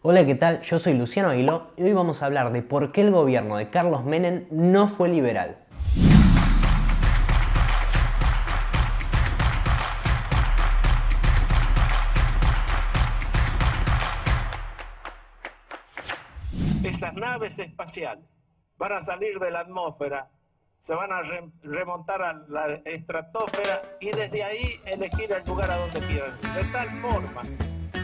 Hola, ¿qué tal? Yo soy Luciano Aguiló y hoy vamos a hablar de por qué el gobierno de Carlos Menem no fue liberal. Esas naves espaciales van a salir de la atmósfera, se van a remontar a la estratosfera y desde ahí elegir el lugar a donde quieran ir. De tal forma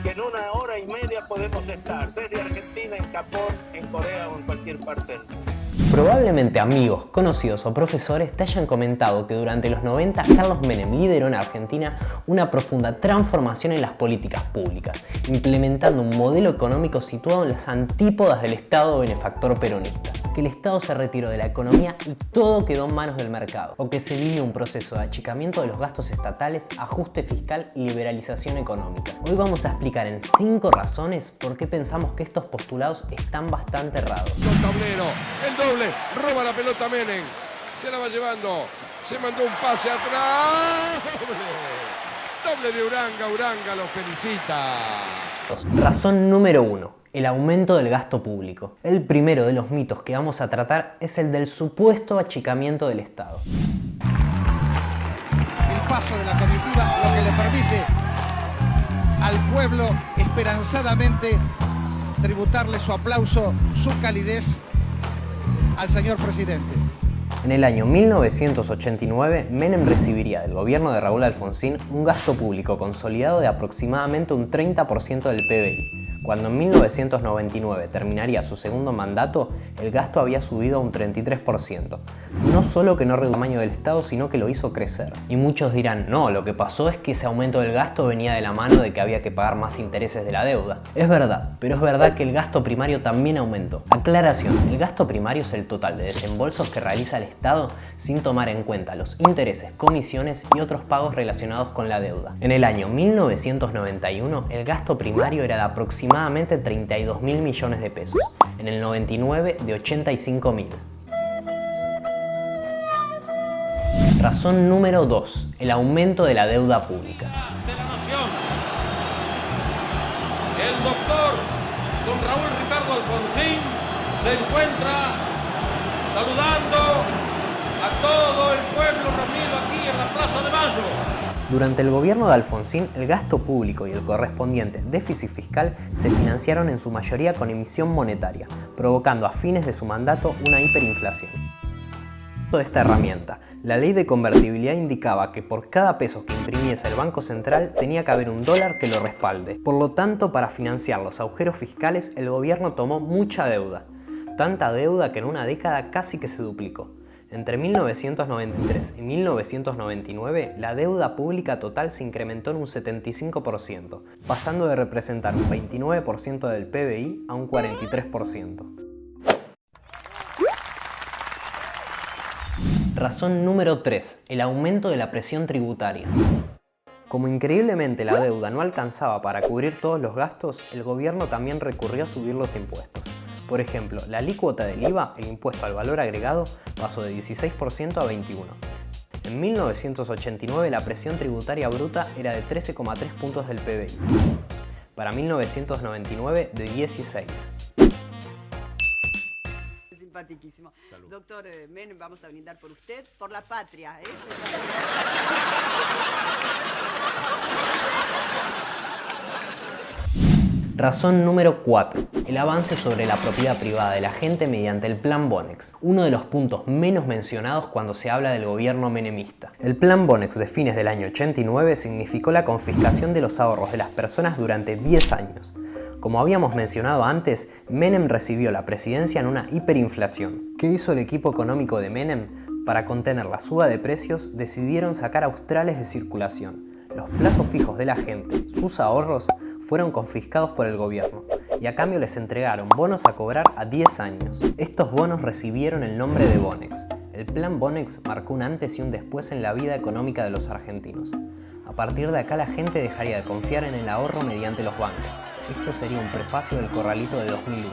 que en 1 hora y media podemos estar desde Argentina, en Japón, en Corea o en cualquier parte del mundo. Probablemente amigos, conocidos o profesores te hayan comentado que durante los 90 Carlos Menem lideró en Argentina una profunda transformación en las políticas públicas, implementando un modelo económico situado en las antípodas del Estado benefactor peronista, que el Estado se retiró de la economía y todo quedó en manos del mercado, o que se vivió un proceso de achicamiento de los gastos estatales, ajuste fiscal y liberalización económica. Hoy vamos a explicar en 5 razones por qué pensamos que estos postulados están bastante errados. El tablero, el doble, roba la pelota Menem, se la va llevando, se mandó un pase atrás, doble de Uranga lo felicita. Razón número 1. El aumento del gasto público. El primero de los mitos que vamos a tratar es el del supuesto achicamiento del Estado. El paso de la comitiva lo que le permite al pueblo esperanzadamente tributarle su aplauso, su calidez al señor presidente. En el año 1989, Menem recibiría del gobierno de Raúl Alfonsín un gasto público consolidado de aproximadamente un 30% del PBI. Cuando en 1999 terminaría su segundo mandato, el gasto había subido a un 33%. No solo que no redujo el tamaño del Estado, sino que lo hizo crecer. Y muchos dirán, no, lo que pasó es que ese aumento del gasto venía de la mano de que había que pagar más intereses de la deuda. Es verdad, pero es verdad que el gasto primario también aumentó. Aclaración, el gasto primario es el total de desembolsos que realiza el Estado sin tomar en cuenta los intereses, comisiones y otros pagos relacionados con la deuda. En el año 1991, el gasto primario era de aproximadamente 32.000 millones de pesos. En el 99, de 85.000. Razón número 2. El aumento de la deuda pública. De la nación, el doctor don Raúl Ricardo Alfonsín se encuentra saludando a todo el pueblo reunido aquí en la Plaza de Mayo. Durante el gobierno de Alfonsín, el gasto público y el correspondiente déficit fiscal se financiaron en su mayoría con emisión monetaria, provocando a fines de su mandato una hiperinflación. De esta herramienta, la ley de convertibilidad indicaba que por cada peso que imprimiese el Banco Central tenía que haber un dólar que lo respalde. Por lo tanto, para financiar los agujeros fiscales, el gobierno tomó mucha deuda. Tanta deuda que en una década casi que se duplicó. Entre 1993 y 1999, la deuda pública total se incrementó en un 75%, pasando de representar un 29% del PBI a un 43%. Razón número 3. El aumento de la presión tributaria. Como increíblemente la deuda no alcanzaba para cubrir todos los gastos, el gobierno también recurrió a subir los impuestos. Por ejemplo, la alícuota del IVA, el impuesto al valor agregado, pasó de 16% a 21%. En 1989 la presión tributaria bruta era de 13,3 puntos del PBI. Para 1999 de 16. Simpaticísimo. Doctor Menem, vamos a brindar por usted, por la patria. Razón número 4. El avance sobre la propiedad privada de la gente mediante el Plan Bonex, uno de los puntos menos mencionados cuando se habla del gobierno menemista. El Plan Bonex de fines del año 89 significó la confiscación de los ahorros de las personas durante 10 años. Como habíamos mencionado antes, Menem recibió la presidencia en una hiperinflación. ¿Qué hizo el equipo económico de Menem? Para contener la suba de precios, decidieron sacar australes de circulación. Los plazos fijos de la gente, sus ahorros, fueron confiscados por el gobierno y a cambio les entregaron bonos a cobrar a 10 años. Estos bonos recibieron el nombre de Bonex. El plan Bonex marcó un antes y un después en la vida económica de los argentinos. A partir de acá la gente dejaría de confiar en el ahorro mediante los bancos. Esto sería un prefacio del corralito de 2001.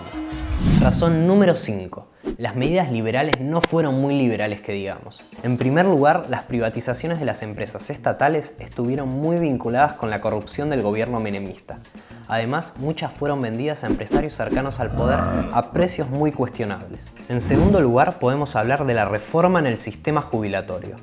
Razón número 5. Las medidas liberales no fueron muy liberales que digamos. En primer lugar, las privatizaciones de las empresas estatales estuvieron muy vinculadas con la corrupción del gobierno menemista. Además, muchas fueron vendidas a empresarios cercanos al poder a precios muy cuestionables. En segundo lugar, podemos hablar de la reforma en el sistema jubilatorio.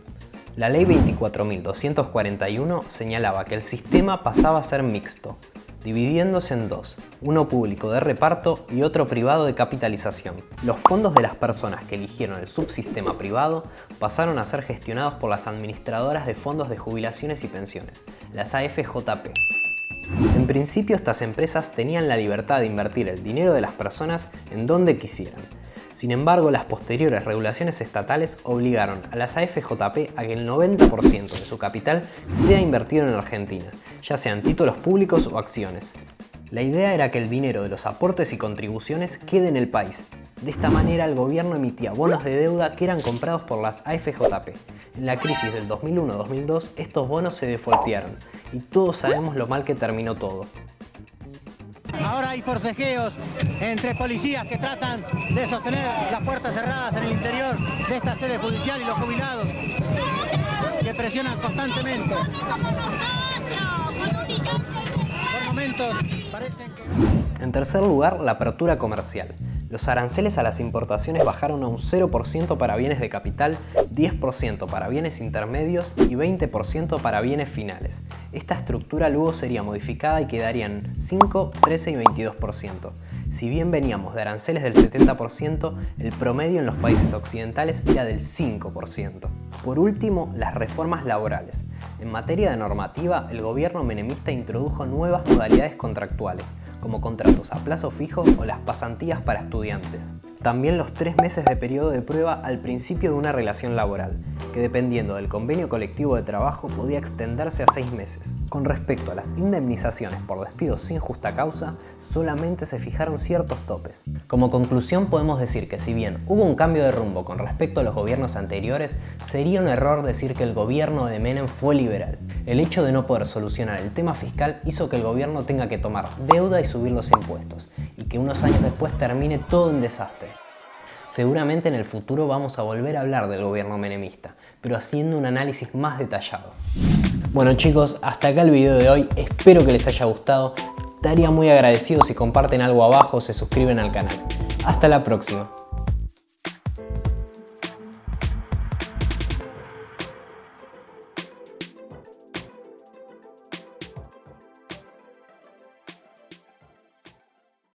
La ley 24.241 señalaba que el sistema pasaba a ser mixto, dividiéndose en dos, uno público de reparto y otro privado de capitalización. Los fondos de las personas que eligieron el subsistema privado pasaron a ser gestionados por las administradoras de fondos de jubilaciones y pensiones, las AFJP. En principio, estas empresas tenían la libertad de invertir el dinero de las personas en donde quisieran. Sin embargo, las posteriores regulaciones estatales obligaron a las AFJP a que el 90% de su capital sea invertido en Argentina, ya sean títulos públicos o acciones. La idea era que el dinero de los aportes y contribuciones quede en el país. De esta manera, el gobierno emitía bonos de deuda que eran comprados por las AFJP. En la crisis del 2001-2002, estos bonos se defoltearon y todos sabemos lo mal que terminó todo. Ahora hay forcejeos entre policías que tratan de sostener las puertas cerradas en el interior de esta sede judicial y los jubilados que presionan constantemente. Por momentos parecen que... En tercer lugar, la apertura comercial. Los aranceles a las importaciones bajaron a un 0% para bienes de capital, 10% para bienes intermedios y 20% para bienes finales. Esta estructura luego sería modificada y quedarían 5, 13 y 22%. Si bien veníamos de aranceles del 70%, el promedio en los países occidentales era del 5%. Por último, las reformas laborales. En materia de normativa, el gobierno menemista introdujo nuevas modalidades contractuales, como contratos a plazo fijo o las pasantías para estudiantes. También los 3 meses de periodo de prueba al principio de una relación laboral, que dependiendo del convenio colectivo de trabajo podía extenderse a 6 meses. Con respecto a las indemnizaciones por despidos sin justa causa, solamente se fijaron ciertos topes. Como conclusión podemos decir que si bien hubo un cambio de rumbo con respecto a los gobiernos anteriores, sería un error decir que el gobierno de Menem fue liberal. El hecho de no poder solucionar el tema fiscal hizo que el gobierno tenga que tomar deuda y subir los impuestos, y que unos años después termine todo en desastre. Seguramente en el futuro vamos a volver a hablar del gobierno menemista, pero haciendo un análisis más detallado. Bueno chicos, hasta acá el video de hoy, espero que les haya gustado. Estaría muy agradecido si comparten algo abajo o se suscriben al canal. Hasta la próxima.